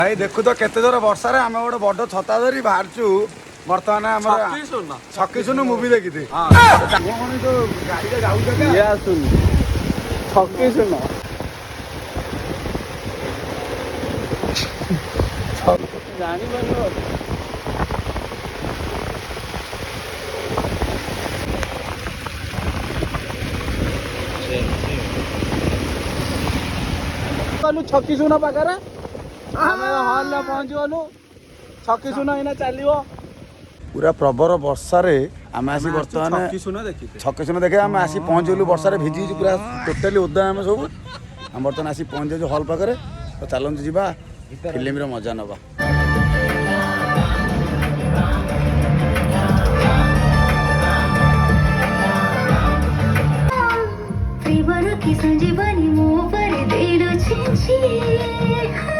भाई देखु तो केते जोर वर्षा रे आमे गोटे बड़ छता धरी बाहरचु बर्तमान आमर छक्की सुन मुवी देखी थी गाड़ी जाऊ छक्की सुन जानी गलु छक्की सुन पाखरे आमे हॉल रे पहुंची गलु छक्की सुन इना चलियो पूरा प्रबर वर्षा रे आमे आसी बर्तमान छक्की सुन देखे आमे आसी पहुंचलु वर्षा रे भिजी पूरा टोटली ओदा आमे सब हम बर्तमान आसी पहुंचु हॉल पाखरे तो चलंतु जीवा फिल्म रे मजा नबा की संजीवनी मुँह पर दिल छिंची